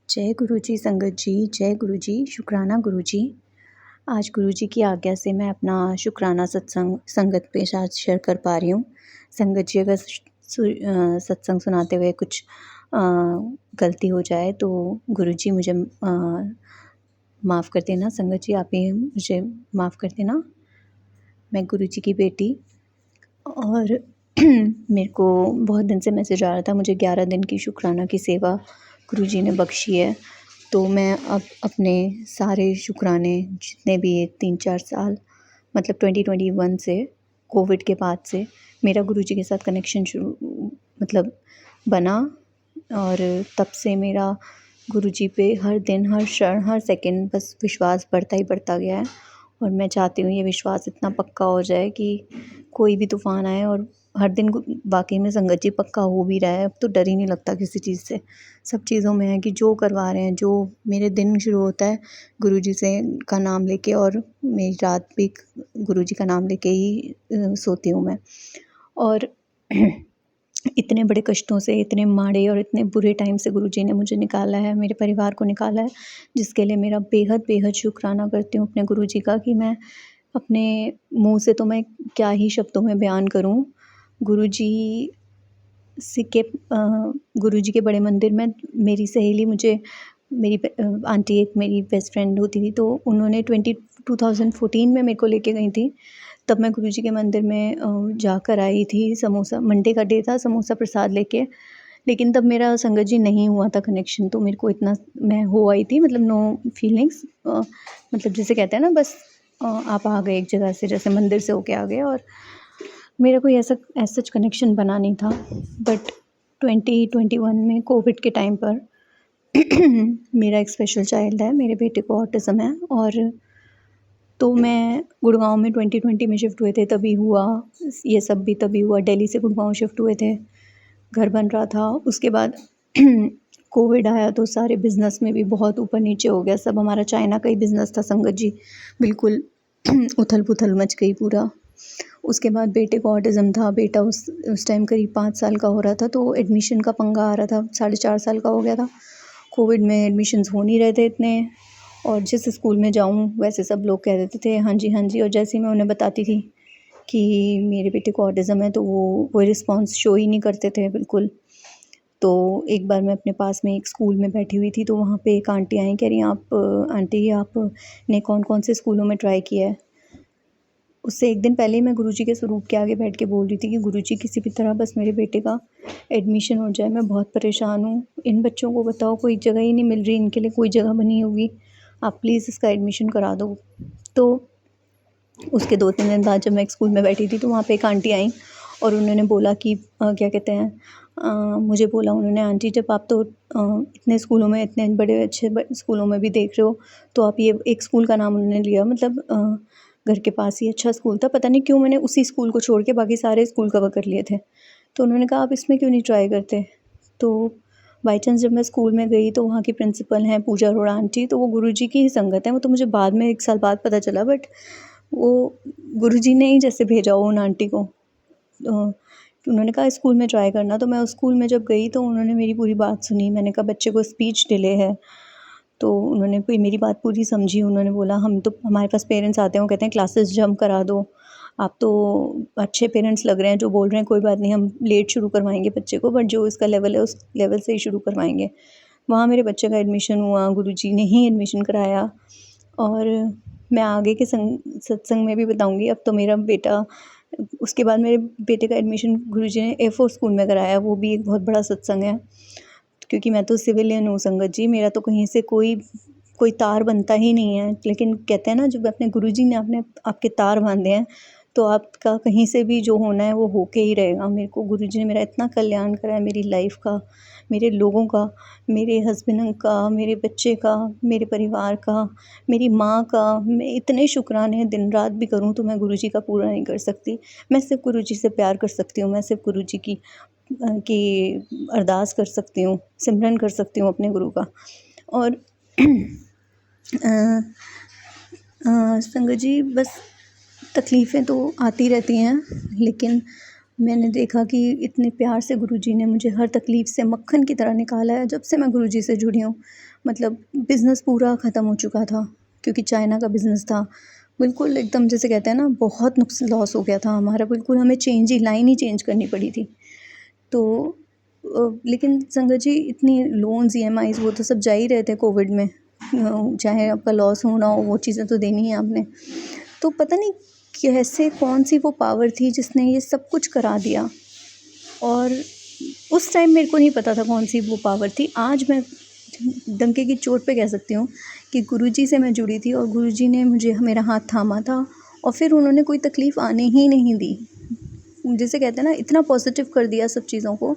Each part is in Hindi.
जय गुरु जी संगत जी, जय गुरु जी, शुक्राना गुरु जी। आज गुरु जी की आज्ञा से मैं अपना शुक्राना सत्संग संगत पे आज शेयर कर पा रही हूँ। संगत जी अगर सत्संग सुनाते हुए कुछ गलती हो जाए तो गुरु जी मुझे माफ़ कर देना। संगत जी आप ही मुझे माफ़ कर देना। मैं गुरु जी की बेटी और मेरे को बहुत दिन से मैसेज आ रहा था, मुझे 11 दिन की शुक्राना की सेवा गुरु जी ने बख्शी है। तो मैं अब अपने सारे शुक्राने जितने भी 3-4 साल मतलब 2021 से कोविड के बाद से मेरा गुरु जी के साथ कनेक्शन शुरू मतलब बना और तब से मेरा गुरु जी पे हर दिन, हर क्षण, हर सेकंड बस विश्वास बढ़ता ही बढ़ता गया है। और मैं चाहती हूँ ये विश्वास इतना पक्का हो जाए कि कोई भी तूफ़ान आए और हर दिन वाक़ई में संगत जी पक्का हो भी रहा है। अब तो डर ही नहीं लगता किसी चीज़ से। सब चीज़ों में है कि जो करवा रहे हैं, जो मेरे दिन शुरू होता है गुरु जी से का नाम लेके और मेरी रात भी गुरु जी का नाम लेके ही सोती हूँ मैं। और इतने बड़े कष्टों से, इतने माड़े और इतने बुरे टाइम से गुरु जी ने मुझे निकाला है, मेरे परिवार को निकाला है, जिसके लिए मेरा बेहद शुक्राना करती हूँ अपने गुरु जी का कि मैं अपने मुँह से तो मैं क्या ही शब्दों में बयान करूँ। गुरु जी गुरु जी के बड़े मंदिर में मेरी सहेली मुझे आंटी एक मेरी बेस्ट फ्रेंड होती थी, तो उन्होंने 2014 में मेरे को लेके गई थी। तब मैं गुरु जी के मंदिर में जाकर आई थी, समोसा मंडे का डे था, समोसा प्रसाद लेके। लेकिन तब मेरा संगत जी नहीं हुआ था कनेक्शन, तो मेरे को इतना मैं हो आई थी मतलब नो फीलिंग्स मतलब जिसे कहते हैं ना बस आप आ गए एक जगह से, जैसे मंदिर से होके आ गए और मेरा कोई ऐसा एज़ सच कनेक्शन बना नहीं था। बट 2021 में कोविड के टाइम पर मेरा एक स्पेशल चाइल्ड है, मेरे बेटे को ऑटिज़म है और तो मैं गुड़गाँव में 2020 में शिफ्ट हुए थे तभी हुआ, ये सब भी तभी हुआ। दिल्ली से गुड़गाँव शिफ्ट हुए थे, घर बन रहा था। उसके बाद कोविड आया तो सारे बिज़नेस में भी बहुत ऊपर-नीचे हो गया सब। हमारा चाइना का ही बिज़नेस था संगत जी, बिल्कुल उथल-पुथल मच गई पूरा। उसके बाद बेटे को ऑटिज़म था, बेटा उस टाइम करीब 5 साल का हो रहा था, तो एडमिशन का पंगा आ रहा था, 4.5 साल का हो गया था। कोविड में एडमिशन्स हो नहीं रहे थे इतने और जिस स्कूल में जाऊँ वैसे सब लोग कह देते थे हाँ जी, हाँ जी। और जैसे ही मैं उन्हें बताती थी कि मेरे बेटे को ऑटिज़म है तो वो कोई रिस्पॉन्स शो ही नहीं करते थे बिल्कुल। तो एक बार मैं अपने पास में एक स्कूल में बैठी हुई थी, तो वहाँ पे एक आंटी आई, कह रही आप आंटी आपने कौन-कौन से स्कूलों में ट्राई किया है? उससे एक दिन पहले ही मैं गुरुजी के स्वरूप के आगे बैठ के बोल रही थी कि गुरुजी किसी भी तरह बस मेरे बेटे का एडमिशन हो जाए, मैं बहुत परेशान हूँ। इन बच्चों को बताओ कोई जगह ही नहीं मिल रही, इनके लिए कोई जगह बनी होगी, आप प्लीज़ इसका एडमिशन करा दो। तो उसके 2-3 दिन बाद जब मैं एक स्कूल में बैठी थी तो वहाँ पे एक आंटी आईं और उन्होंने बोला कि क्या कहते हैं मुझे बोला उन्होंने, आंटी जब आप तो इतने स्कूलों में, इतने बड़े अच्छे स्कूलों में भी देख रहे हो, तो आप ये एक स्कूल का नाम उन्होंने लिया, मतलब घर के पास ही अच्छा स्कूल था, पता नहीं क्यों मैंने उसी स्कूल को छोड़ के बाकी सारे स्कूल कवर कर लिए थे। तो उन्होंने कहा आप इसमें क्यों नहीं ट्राई करते? तो बाई चांस जब मैं स्कूल में गई तो वहाँ की प्रिंसिपल हैं पूजा अरोड़ा आंटी, तो वो गुरुजी की ही संगत है। वो तो मुझे बाद में 1 साल बाद पता चला, बट वो गुरुजी ने ही जैसे भेजा हो उन आंटी को। उन्होंने कहा स्कूल में ट्राई करना, तो मैं उस स्कूल में जब गई तो उन्होंने मेरी पूरी बात सुनी। मैंने कहा बच्चे को स्पीच डिले है, तो उन्होंने कोई मेरी बात पूरी समझी। उन्होंने बोला हम तो, हमारे पास पेरेंट्स आते हैं, वो कहते हैं क्लासेस जंप करा दो, आप तो अच्छे पेरेंट्स लग रहे हैं जो बोल रहे हैं, कोई बात नहीं हम लेट शुरू करवाएंगे बच्चे को, बट जो इसका लेवल है उस लेवल से ही शुरू करवाएंगे। वहाँ मेरे बच्चे का एडमिशन हुआ, गुरुजी ने ही एडमिशन कराया। और मैं आगे के सत्संग में भी बताऊंगी। अब तो मेरा बेटा, उसके बाद मेरे बेटे का एडमिशन गुरुजी ने A4 स्कूल में कराया, वो भी एक बहुत बड़ा सत्संग है। क्योंकि मैं तो सिविलियन हूँ संगत जी, मेरा तो कहीं से कोई तार बनता ही नहीं है। लेकिन कहते हैं ना जब अपने गुरुजी ने आपके तार बांधे हैं तो आपका कहीं से भी जो होना है वो होके ही रहेगा। मेरे को गुरुजी ने मेरा इतना कल्याण करा है, मेरी लाइफ का, मेरे लोगों का, मेरे हस्बैंड का, मेरे बच्चे का, मेरे परिवार का, मेरी माँ का। मैं इतने शुक्राने दिन रात भी करूँ तो मैं गुरुजी का पूरा नहीं कर सकती। मैं सिर्फ़ गुरुजी से प्यार कर सकती हूँ, मैं सिर्फ़ गुरुजी की अरदास कर सकती हूँ, सिमरन कर सकती हूँ अपने गुरु का। और संगत जी बस तकलीफ़ें तो आती रहती हैं, लेकिन मैंने देखा कि इतने प्यार से गुरुजी ने मुझे हर तकलीफ़ से मक्खन की तरह निकाला है जब से मैं गुरुजी से जुड़ी हूँ। मतलब बिज़नेस पूरा ख़त्म हो चुका था क्योंकि चाइना का बिज़नेस था। बिल्कुल एकदम जैसे कहते हैं ना, बहुत लॉस हो गया था हमारा, बिल्कुल हमें लाइन ही चेंज करनी पड़ी थी। तो लेकिन संगत जी, इतनी लोन्स, ईएमआईज़ वो तो सब जा ही रहे थे कोविड में। चाहे आपका लॉस हो ना हो, वो चीज़ें तो देनी है आपने। तो पता नहीं कैसे, कौन-सी वो पावर थी जिसने ये सब कुछ करा दिया। और उस टाइम मेरे को नहीं पता था कौन-सी वो पावर थी। आज मैं डंके की चोट पे कह सकती हूँ कि गुरुजी से मैं जुड़ी थी और गुरुजी ने मुझे मेरा हाथ थामा था और फिर उन्होंने कोई तकलीफ़ आने ही नहीं दी। जिसे कहते हैं ना, इतना पॉजिटिव कर दिया सब चीज़ों को।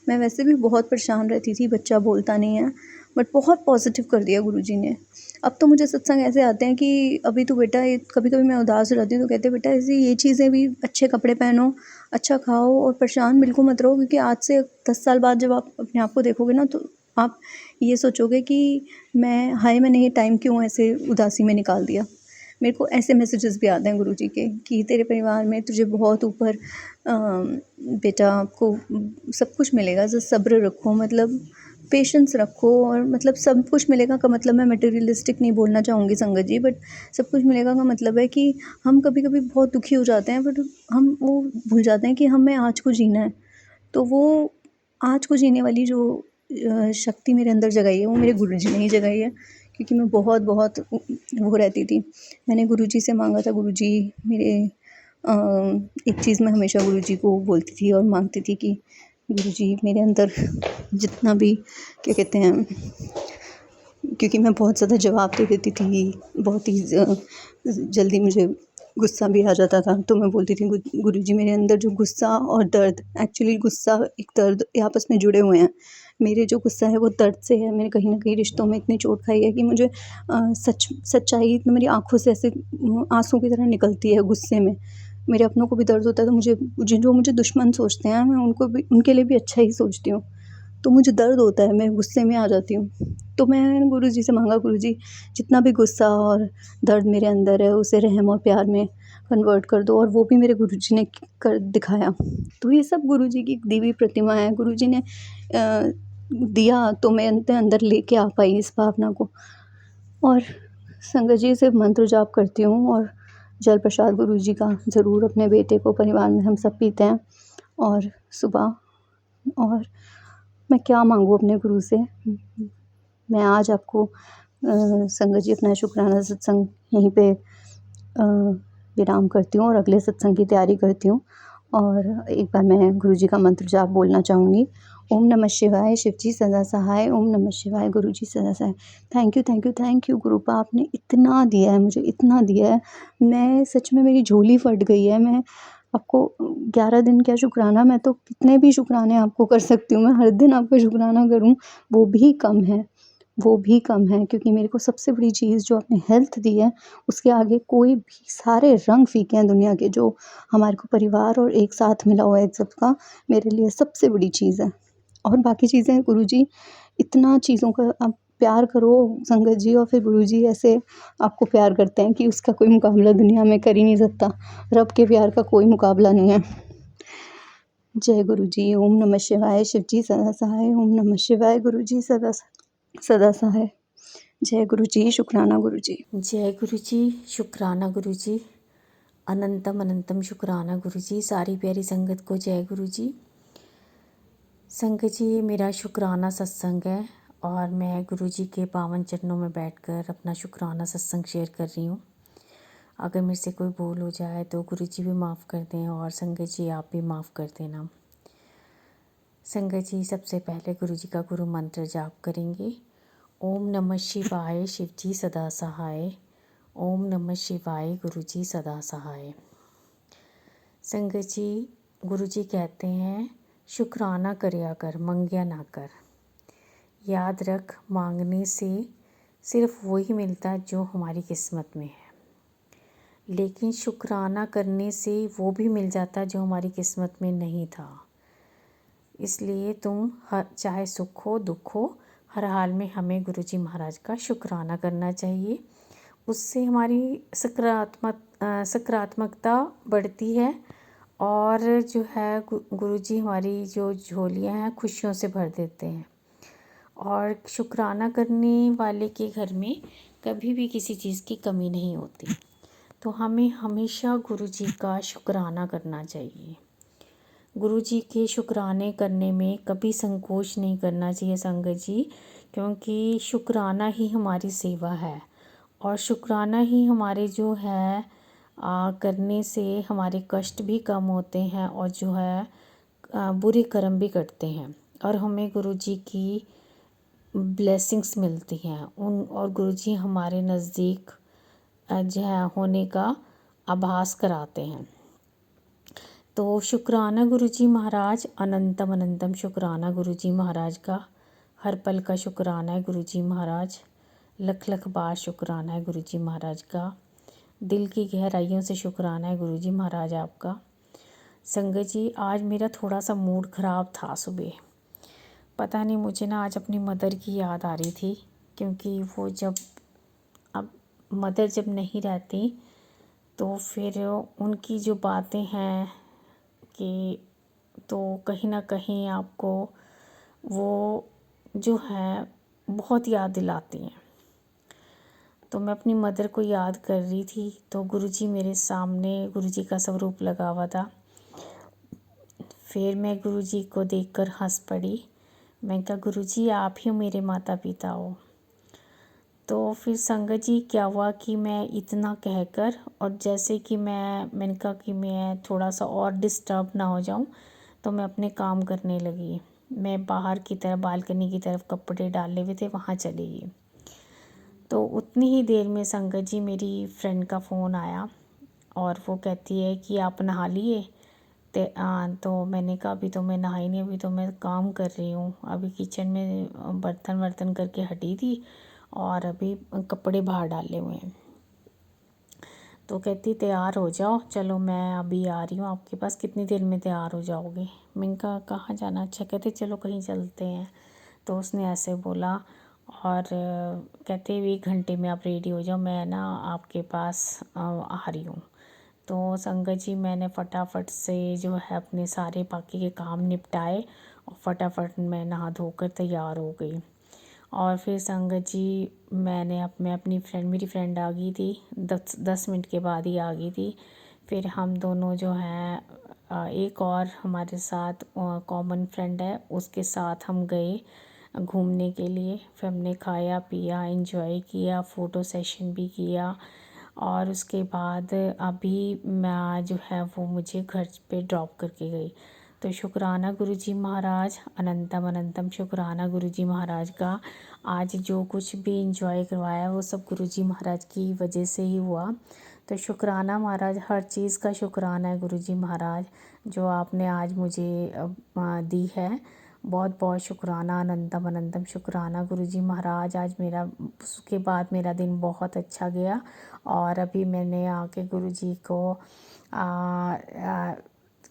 मैं वैसे भी बहुत परेशान रहती थी, बच्चा बोलता नहीं है, बट बहुत पॉजिटिव कर दिया गुरुजी ने। अब तो मुझे सत्संग ऐसे आते हैं कि अभी तो बेटा, कभी-कभी मैं उदास हो जाती हूँ तो कहते हैं बेटा ऐसी ये चीज़ें भी, अच्छे कपड़े पहनो, अच्छा खाओ और परेशान बिल्कुल मत रहो, क्योंकि आज से 10 साल बाद जब आप अपने आप को देखोगे ना, तो आप ये सोचोगे कि मैंने ये टाइम क्यों ऐसे उदासी में निकाल दिया। मेरे को ऐसे मैसेजेस भी आते हैं गुरुजी के कि तेरे परिवार में तुझे बहुत ऊपर बेटा, आपको सब कुछ मिलेगा, बस सब्र रखो, मतलब पेशेंस रखो। और मतलब सब कुछ मिलेगा का मतलब, मैं मटेरियलिस्टिक नहीं बोलना चाहूँगी संगत जी, बट सब कुछ मिलेगा का मतलब है कि हम कभी-कभी बहुत दुखी हो जाते हैं, बट हम वो भूल जाते हैं कि हमें आज को जीना है। तो वो आज को जीने वाली जो शक्ति मेरे अंदर जगाई है, वो मेरे गुरुजी ने ही जगाई है, क्योंकि मैं बहुत वो रहती थी। मैंने गुरुजी से माँगा था, गुरुजी मेरे अ, एक चीज़ मैं हमेशा गुरुजी को बोलती थी और माँगती थी कि गुरुजी मेरे अंदर जितना भी, क्या कहते हैं, क्योंकि मैं बहुत ज़्यादा जवाब दे देती थी, बहुत ही जल्दी मुझे गुस्सा भी आ जाता था, तो मैं बोलती थी गुरुजी मेरे अंदर जो गुस्सा और दर्द, एक्चुअली गुस्सा एक दर्द, ये आपस में जुड़े हुए हैं। मेरे जो गुस्सा है वो दर्द से है। मैंने कहीं न कहीं रिश्तों में इतनी चोट खाई है कि मुझे सच्चाई तो मेरी आँखों से ऐसे आँसू की तरह निकलती है गुस्से में। मेरे अपनों को भी दर्द होता है, तो जो मुझे दुश्मन सोचते हैं, मैं उनके लिए भी अच्छा ही सोचती हूँ। तो मुझे दर्द होता है, मैं गुस्से में आ जाती हूँ। तो मैं गुरुजी से माँगा, गुरुजी जितना भी गुस्सा और दर्द मेरे अंदर है उसे रहम और प्यार में कन्वर्ट कर दो, और वो भी मेरे गुरुजी ने कर दिखाया। तो ये सब गुरुजी की दी हुई प्रतिमा है। गुरुजी ने दिया तो मैं अंदर लेके आ पाई इस भावना को। और संगत जी, सिर्फ मंत्र जाप करती हूँ और जल प्रसाद गुरुजी का ज़रूर अपने बेटे को, परिवार में हम सब पीते हैं और सुबह। और मैं क्या मांगूँ अपने गुरु से। मैं आज आपको संगत जी, अपना शुक्राना सत्संग यहीं पे विराम करती हूँ और अगले सत्संग की तैयारी करती हूँ। और एक बार मैं गुरुजी का मंत्र जाप बोलना चाहूँगी। ओम नमः शिवाय, शिव जी सदा सहाय। ओम नमः शिवाय, गुरुजी सदा सहाय। थैंक यू गुरुपा, आपने इतना दिया है मुझे, इतना दिया है। मैं सच में, मेरी झोली फट गई है। मैं आपको 11 दिन क्या शुक्राना, मैं तो कितने भी शुक्राने आपको कर सकती हूँ। मैं हर दिन आपका शुक्राना करूँ, वो भी कम है, वो भी कम है, क्योंकि मेरे को सबसे बड़ी चीज़ जो आपने हेल्थ दी है, उसके आगे कोई भी, सारे रंग फीके हैं दुनिया के, जो हमारे को परिवार और एक साथ मिला हुआ है एक सबका, मेरे लिए सबसे बड़ी चीज़ है। और बाकी चीज़ें गुरुजी, इतना चीज़ों का आप प्यार करो संगत जी, और फिर गुरुजी ऐसे आपको प्यार करते हैं कि उसका कोई मुकाबला दुनिया में कर ही नहीं सकता। रब के प्यार का कोई मुकाबला नहीं है। जय गुरुजी। ओम नमः शिवाय, शिव जी सदा सहाय। ओम नमः शिवाय, गुरुजी सदा सदा सहाय। जय गुरुजी, शुक्राना गुरुजी। जय गुरुजी, शुक्राना गुरुजी, अनंतम अनंतम शुक्राना गुरुजी। सारी प्यारी संगत को जय गुरुजी। संगत जी, ये मेरा शुक्राना सत्संग है और मैं गुरुजी के पावन चरणों में बैठकर अपना शुक्राना सत्संग शेयर कर रही हूँ। अगर मेरे से कोई भूल हो जाए तो गुरुजी भी माफ़ कर दें और संगत जी आप भी माफ़ कर देना। संगत जी, सबसे पहले गुरुजी का गुरु मंत्र जाप करेंगे। ओम नमः शिवाय, शिव जी सदा सहाय। ओम नमः शिवाय, गुरुजी सदा सहाय। संगत जी, गुरुजी कहते हैं, शुक्राना करया कर, मंग्या ना कर। याद रख, मांगने से सिर्फ वही मिलता जो हमारी किस्मत में है, लेकिन शुक्राना करने से वो भी मिल जाता जो हमारी किस्मत में नहीं था। इसलिए तुम चाहे सुख हो दुख हो, हर हाल में हमें गुरुजी महाराज का शुक्राना करना चाहिए। उससे हमारी सकारात्मकता बढ़ती है और जो है गुरुजी हमारी जो झोलियाँ हैं खुशियों से भर देते हैं। और शुक्राना करने वाले के घर में कभी भी किसी चीज़ की कमी नहीं होती। तो हमें हमेशा गुरुजी का शुक्राना करना चाहिए। गुरुजी के शुक्राने करने में कभी संकोच नहीं करना चाहिए संगत जी, क्योंकि शुक्राना ही हमारी सेवा है और शुक्राना ही हमारे जो है करने से हमारे कष्ट भी कम होते हैं और जो है बुरे कर्म भी कटते हैं और हमें गुरुजी की ब्लेसिंग्स मिलती हैं और गुरुजी हमारे नज़दीक जो है होने का आभास कराते हैं। तो शुक्राना गुरुजी महाराज, अनंतम अनंतम शुक्राना गुरुजी महाराज का। हर पल का शुक्राना है गुरुजी महाराज, लख लख बार शुक्राना है गुरुजी महाराज का। दिल की गहराइयों से शुक्राना है गुरुजी महाराज आपका। संगत जी, आज मेरा थोड़ा सा मूड ख़राब था सुबह। पता नहीं, मुझे ना आज अपनी मदर की याद आ रही थी, क्योंकि वो अब मदर जब नहीं रहती तो फिर उनकी जो बातें हैं कि तो कहीं ना कहीं आपको वो जो है बहुत याद दिलाती हैं। तो मैं अपनी मदर को याद कर रही थी तो गुरुजी मेरे सामने, गुरुजी का स्वरूप लगा हुआ था। फिर मैं गुरुजी को देखकर हंस पड़ी। मैं कहा, गुरुजी आप ही मेरे माता पिता हो। तो फिर संगत जी क्या हुआ कि मैं इतना कहकर और जैसे कि मैंने कहा कि मैं थोड़ा सा और डिस्टर्ब ना हो जाऊं, तो मैं अपने काम करने लगी। मैं बाहर की तरफ, बालकनी की तरफ कपड़े डाले हुए थे, वहाँ चली गई। तो उतनी ही देर में संगत जी मेरी फ्रेंड का फ़ोन आया और वो कहती है कि आप नहा लिए? तो मैंने कहा अभी तो मैं नहाई नहीं, अभी तो मैं काम कर रही हूँ, अभी किचन में बर्तन वर्तन करके हटी थी और अभी कपड़े बाहर डाले हुए हैं। तो कहती तैयार हो जाओ, चलो मैं अभी आ रही हूँ आपके पास, कितनी देर में तैयार हो जाओगे? मैंने कहा कहाँ जाना? अच्छा, कहते चलो कहीं चलते हैं। तो उसने ऐसे बोला और कहते 1 घंटे में आप रेडी हो जाओ, मैं ना आपके पास आ रही हूँ। तो संगत जी मैंने फटाफट से जो है अपने सारे बाकी के काम निपटाए और फटाफट मैं नहा धोकर तैयार हो गई। और फिर संगत जी मैं अपनी फ्रेंड, मेरी फ्रेंड आ गई थी, 10 मिनट के बाद ही आ गई थी। फिर हम दोनों जो हैं एक और हमारे साथ कॉमन फ्रेंड है, उसके साथ हम गए घूमने के लिए। फिर हमने खाया पिया, एंजॉय किया, फ़ोटो सेशन भी किया और उसके बाद अभी मैं जो है वो मुझे घर पे ड्रॉप करके गई। तो शुक्राना गुरुजी महाराज, अनंतम अनंतम शुक्राना गुरुजी महाराज का। आज जो कुछ भी इंजॉय करवाया वो सब गुरुजी महाराज की वजह से ही हुआ। तो शुक्राना महाराज, हर चीज़ का शुक्राना है गुरुजी महाराज जो आपने आज मुझे दी है। बहुत बहुत शुक्राना, अनंतम अनंतम शुक्राना गुरुजी महाराज। आज मेरा उसके बाद मेरा दिन बहुत अच्छा गया और अभी मैंने आके गुरुजी को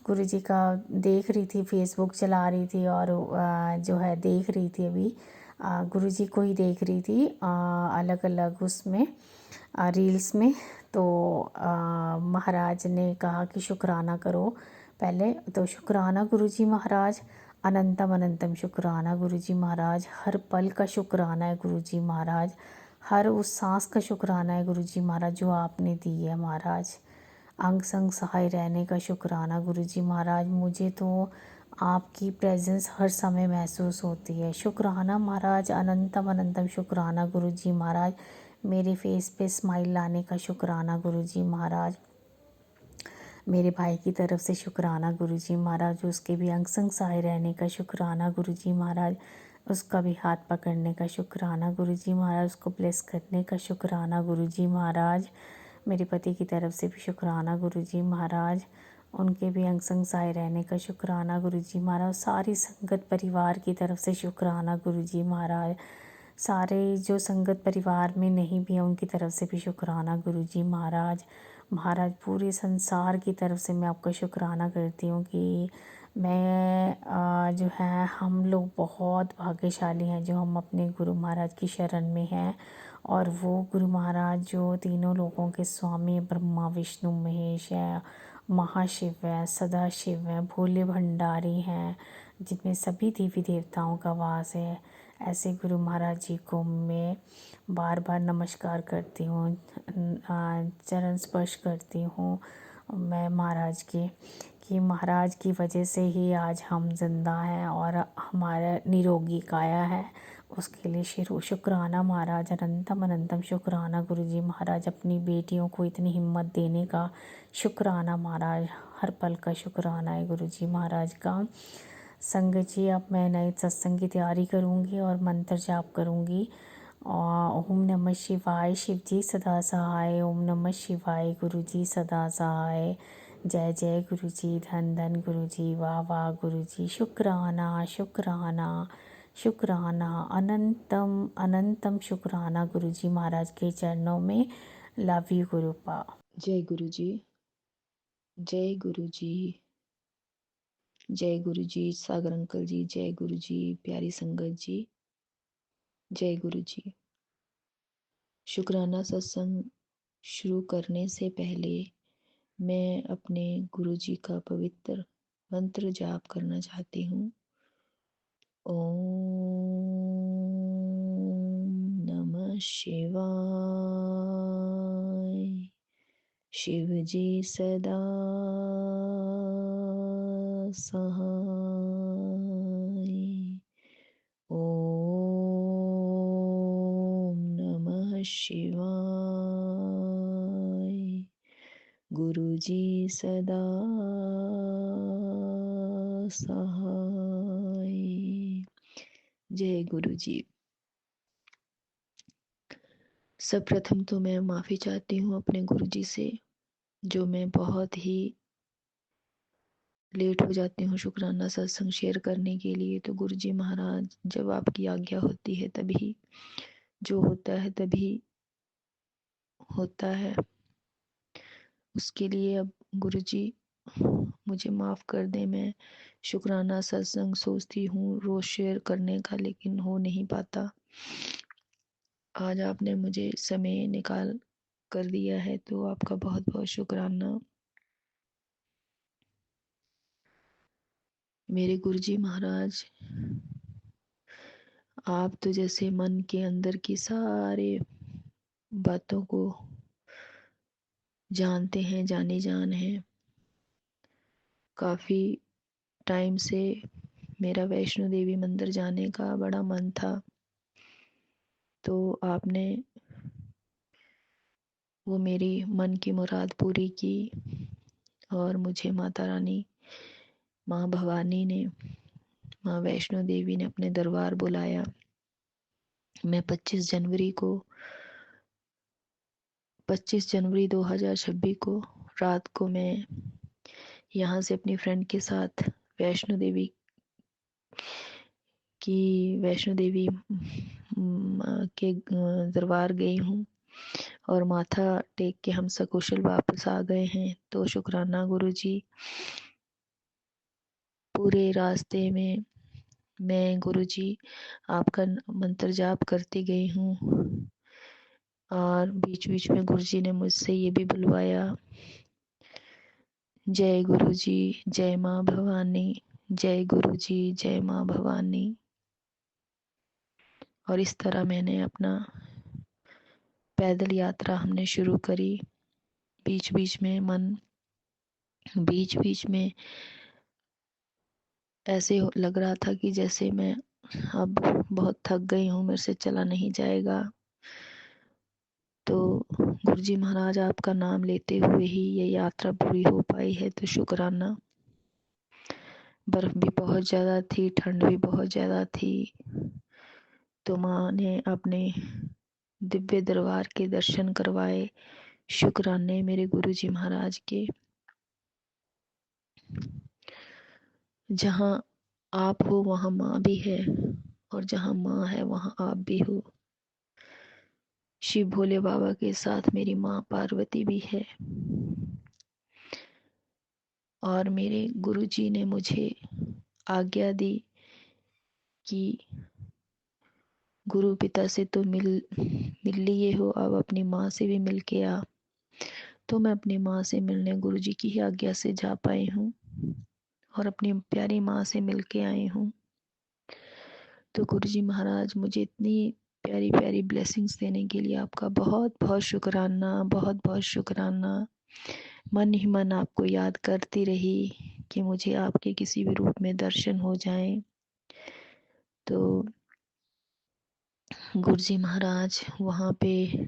गुरुजी का देख रही थी, फेसबुक चला रही थी और जो है देख रही थी अभी गुरुजी को ही देख रही थी अलग अलग उसमें रील्स में। तो महाराज ने कहा कि शुक्राना करो पहले। तो शुक्राना गुरुजी महाराज, अनंतम अनंतम शुक्राना गुरुजी महाराज। हर पल का शुक्राना है गुरुजी महाराज, हर उस सांस का शुक्राना है गुरुजी महाराज जो आपने दी है महाराज। अंग संग सहाय रहने का शुक्राना गुरुजी महाराज। मुझे तो आपकी प्रेजेंस हर समय महसूस होती है। शुक्राना महाराज, अनंतम अनंतम शुक्राना गुरुजी महाराज। मेरे फेस पे स्माइल लाने का शुक्राना गुरुजी महाराज। मेरे भाई की तरफ से शुक्राना गुरुजी महाराज, उसके भी अंग संग सहाय रहने का शुक्राना गुरुजी महाराज। उसका भी हाथ पकड़ने का शुक्राना गुरुजी महाराज, उसको ब्लेस करने का शुक्राना गुरुजी महाराज। मेरे पति की तरफ से भी शुक्राना गुरुजी महाराज, उनके भी अंग संग सहाय रहने का शुक्राना गुरुजी महाराज। सारी संगत परिवार की तरफ से शुक्राना गुरुजी महाराज। सारे जो संगत परिवार में नहीं भी हैं उनकी तरफ से भी शुक्राना गुरुजी महाराज। महाराज पूरे संसार की तरफ से मैं आपका शुक्राना करती हूँ कि मैं जो है हम लोग बहुत भाग्यशाली हैं जो हम अपने गुरु महाराज की शरण में हैं। और वो गुरु महाराज जो तीनों लोगों के स्वामी ब्रह्मा विष्णु महेश है महाशिव हैं, सदाशिव हैं, भोले भंडारी हैं, जिनमें सभी देवी देवताओं का वास है। ऐसे गुरु महाराज जी को मैं बार बार नमस्कार करती हूँ, चरण स्पर्श करती हूँ मैं महाराज के, कि महाराज की वजह से ही आज हम जिंदा हैं और हमारा निरोगी काया है। उसके लिए शुक्राना महाराज, अनंतम अनंतम शुक्राना गुरुजी महाराज, अपनी बेटियों को इतनी हिम्मत देने का शुक्राना महाराज, हर पल का शुक्राना है गुरुजी महाराज का। संगत जी, अब मैं नए सत्संग की तैयारी करूँगी और मंत्र जाप करूँगी। ओम नमः शिवाय, शिव जी सदा सहाय। ओम नमः शिवाय, गुरु जी सदा सहाय। जय जय गुरु जी, धन धन गुरु जी, वाह वाह गुरु जी, शुक्राना शुक्राना शुक्राना, अनंतम अनंतम शुक्राना गुरु जी महाराज के चरणों में। Love you गुरुपा। जय गुरु जी, जय गुरु जी, जय गुरु जी, सागर अंकल जी, जय गुरु जी, प्यारी संगत जी, जय गुरु जी। शुक्राना सत्संग शुरू करने से पहले मैं अपने गुरु जी का पवित्र मंत्र जाप करना चाहती हूँ। ओम नमः शिवाय। शिव जी सदा सहाय। ओम नमः शिवाय। गुरु जी सदा सहाय। जय गुरु जी। सर्वप्रथम तो मैं माफ़ी चाहती हूँ अपने गुरु जी से, जो मैं बहुत ही लेट हो जाती हूँ शुक्राना सत्संग शेयर करने के लिए। तो गुरु जी महाराज, जब आपकी आज्ञा होती है तभी जो होता है तभी होता है। उसके लिए अब गुरु जी मुझे माफ़ कर दें। मैं शुक्राना सत्संग सोचती हूँ रोज़ शेयर करने का, लेकिन हो नहीं पाता। आज आपने मुझे समय निकाल कर दिया है, तो आपका बहुत बहुत शुक्राना। मेरे गुरुजी महाराज, आप तो जैसे मन के अंदर की सारे बातों को जानते हैं, जाने जान हैं। काफ़ी टाइम से मेरा वैष्णो देवी मंदिर जाने का बड़ा मन था, तो आपने वो मेरी मन की मुराद पूरी की और मुझे माता रानी, माँ भवानी ने, माँ वैष्णो देवी ने अपने दरबार बुलाया। मैं 25 जनवरी 2026 को रात को मैं यहाँ से अपनी फ्रेंड के साथ वैष्णो देवी के दरबार गई हूँ और माथा टेक के हम सकुशल वापस आ गए हैं। तो शुक्राना गुरु जी। पूरे रास्ते में मैं गुरु जी आपका मंत्र जाप करती गई हूँ और बीच बीच में गुरु जी ने मुझसे ये भी बुलवाया, जय गुरु जी, जय माँ भवानी, जय गुरु जी, जय माँ भवानी। और इस तरह मैंने अपना पैदल यात्रा हमने शुरू करी। बीच बीच में ऐसे लग रहा था कि जैसे मैं अब बहुत थक गई हूँ, मेरे से चला नहीं जाएगा। तो गुरुजी महाराज आपका नाम लेते हुए ही ये यात्रा पूरी हो पाई है, तो शुक्राना। बर्फ भी बहुत ज़्यादा थी, ठंड भी बहुत ज़्यादा थी, तो माँ ने अपने दिव्य दरबार के दर्शन करवाए। शुक्राने मेरे गुरुजी महाराज के। जहाँ आप हो वहाँ माँ भी है, और जहाँ माँ है वहाँ आप भी हो। शिव भोले बाबा के साथ मेरी माँ पार्वती भी है। और मेरे गुरुजी ने मुझे आज्ञा दी कि गुरु पिता से तो मिल लिए हो, अब अपनी माँ से भी मिल के आ। तो मैं अपनी माँ से मिलने गुरुजी की ही आज्ञा से जा पाई हूँ और अपनी प्यारी माँ से मिल के आई हूँ। तो गुरुजी महाराज, मुझे इतनी प्यारी प्यारी ब्लेसिंग्स देने के लिए आपका बहुत बहुत शुक्राना, बहुत बहुत शुक्राना। मन ही मन आपको याद करती रही कि मुझे आपके किसी भी रूप में दर्शन हो जाएं। तो गुरुजी महाराज वहाँ पे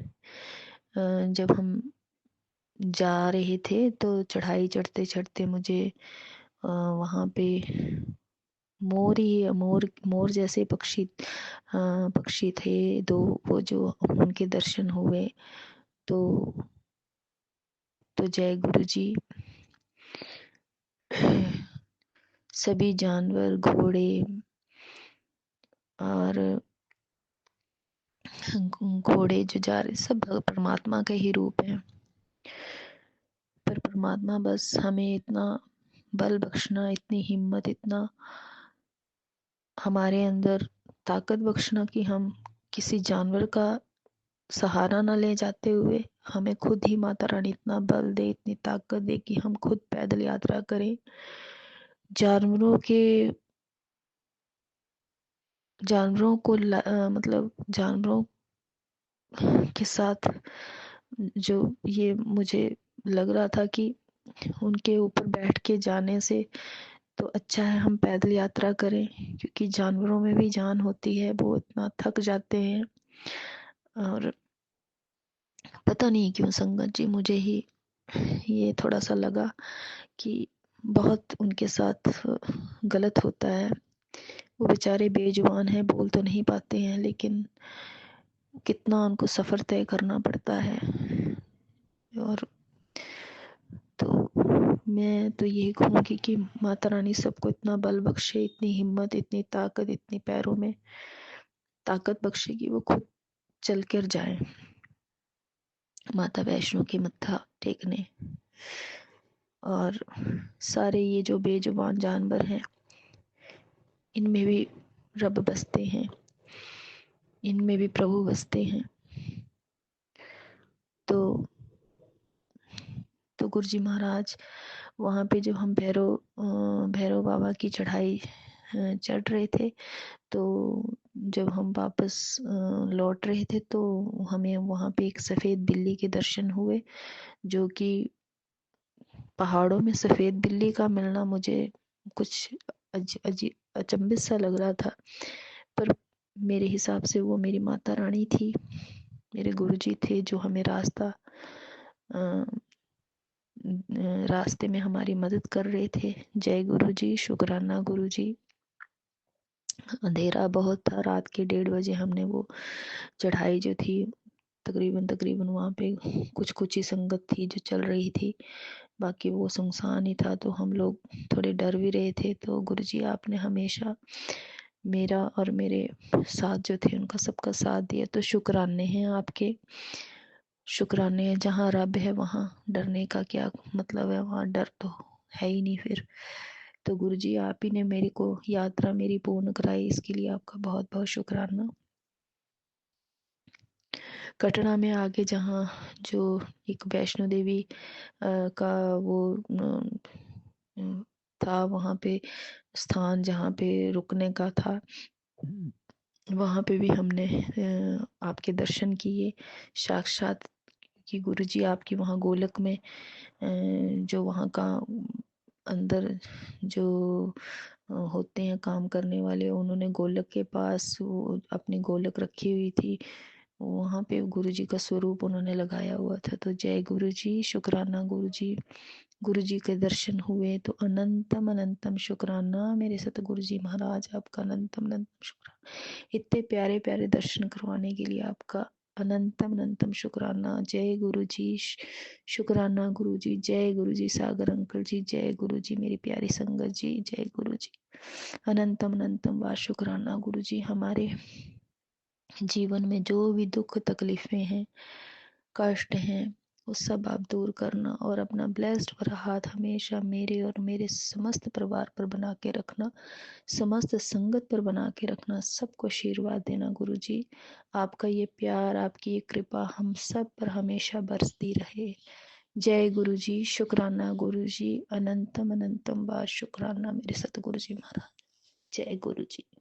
जब हम जा रहे थे तो चढ़ाई चढ़ते चढ़ते मुझे वहाँ पे मोर जैसे पक्षी थे दो, वो जो उनके दर्शन हुए। तो जय गुरु जी। सभी जानवर, घोड़े और घोड़े जो जा रहे, सब परमात्मा का ही रूप है। पर परमात्मा बस हमें इतना बल बख्शना, इतनी हिम्मत, इतना हमारे अंदर ताकत बख्शना कि हम किसी जानवर का सहारा न ले जाते हुए हमें खुद ही माता रानी इतना बल दे, इतनी ताकत दे कि हम खुद पैदल यात्रा करें। जानवरों को मतलब जानवरों के साथ जो ये मुझे लग रहा था कि उनके ऊपर बैठ के जाने से तो अच्छा है हम पैदल यात्रा करें, क्योंकि जानवरों में भी जान होती है, वो इतना थक जाते हैं। और पता नहीं क्यों संगत जी, मुझे ही ये थोड़ा सा लगा कि बहुत उनके साथ गलत होता है। वो बेचारे बेजुबान हैं, बोल तो नहीं पाते हैं, लेकिन कितना उनको सफ़र तय करना पड़ता है। और तो मैं तो यही कहूँगी कि माता रानी सबको इतना बल बख्शे, इतनी हिम्मत, इतनी ताकत, इतनी पैरों में ताकत बख्शे कि वो खुद चल कर जाए माता वैष्णो की मत्था टेकने। और सारे ये जो बेजुबान जानवर हैं, इनमें भी रब बसते हैं, इनमें भी प्रभु बसते हैं। तो गुरुजी महाराज वहाँ पे जब हम भैरव बाबा की चढ़ाई चढ़ रहे थे, तो जब हम वापस लौट रहे थे तो हमें वहाँ पे एक सफ़ेद बिल्ली के दर्शन हुए, जो कि पहाड़ों में सफ़ेद बिल्ली का मिलना मुझे कुछ अचंभित सा लग रहा था। पर मेरे हिसाब से वो मेरी माता रानी थी, मेरे गुरुजी थे जो हमें रास्ते में हमारी मदद कर रहे थे। जय गुरु जी, शुक्राना गुरु जी। अंधेरा बहुत था, रात के 1:30 बजे हमने वो चढ़ाई जो थी, तकरीबन वहाँ पे कुछ ही संगत थी जो चल रही थी, बाकी वो सुनसान ही था। तो हम लोग थोड़े डर भी रहे थे। तो गुरुजी आपने हमेशा मेरा और मेरे साथ जो थे उनका सबका साथ दिया। तो शुक्राने हैं आपके, शुक्राने हैं। जहाँ रब है वहाँ डरने का क्या मतलब है, वहाँ डर तो है ही नहीं फिर। तो गुरुजी आप ही ने मेरी को यात्रा मेरी पूर्ण कराई, इसके लिए आपका बहुत बहुत शुक्राना। कटरा में आगे जहाँ जो एक वैष्णो देवी का वो था, वहाँ पे स्थान जहाँ पे रुकने का था, वहाँ पे भी हमने आपके दर्शन किए साक्षात कि गुरुजी आपकी वहाँ गोलक में जो वहाँ का अंदर जो होते हैं काम करने वाले, उन्होंने गोलक के पास वो अपनी गोलक रखी हुई थी, वहाँ पे गुरुजी का स्वरूप उन्होंने लगाया हुआ था। तो जय गुरुजी, शुक्राना गुरुजी। गुरुजी के दर्शन हुए तो अनंतम अनंतम शुक्राना मेरे सतगुरु जी महाराज, आपका अनंतम अनंतम शुक्राना। इतने प्यारे प्यारे दर्शन करवाने के लिए आपका अनंतम अनंतम शुक्राना। जय गुरु जी, शुक्राना गुरु जी। जय गुरु जी सागर अंकल जी, जय गुरु जी मेरी प्यारी संगत जी, जय गुरु जी। अनंतम अनंतम बार शुक्राना गुरु जी। हमारे जीवन में जो भी दुख तकलीफें हैं, कष्ट हैं, वो सब आप दूर करना और अपना ब्लेस्ड भरा हाथ हमेशा मेरे और मेरे समस्त परिवार पर बना के रखना, समस्त संगत पर बना के रखना, सबको आशीर्वाद देना गुरु जी। आपका ये प्यार, आपकी ये कृपा हम सब पर हमेशा बरसती रहे। जय गुरु जी, शुक्राना गुरु जी, अनंतम अनंतम बार शुक्राना मेरे सतगुरु जी महाराज। जय गुरु जी।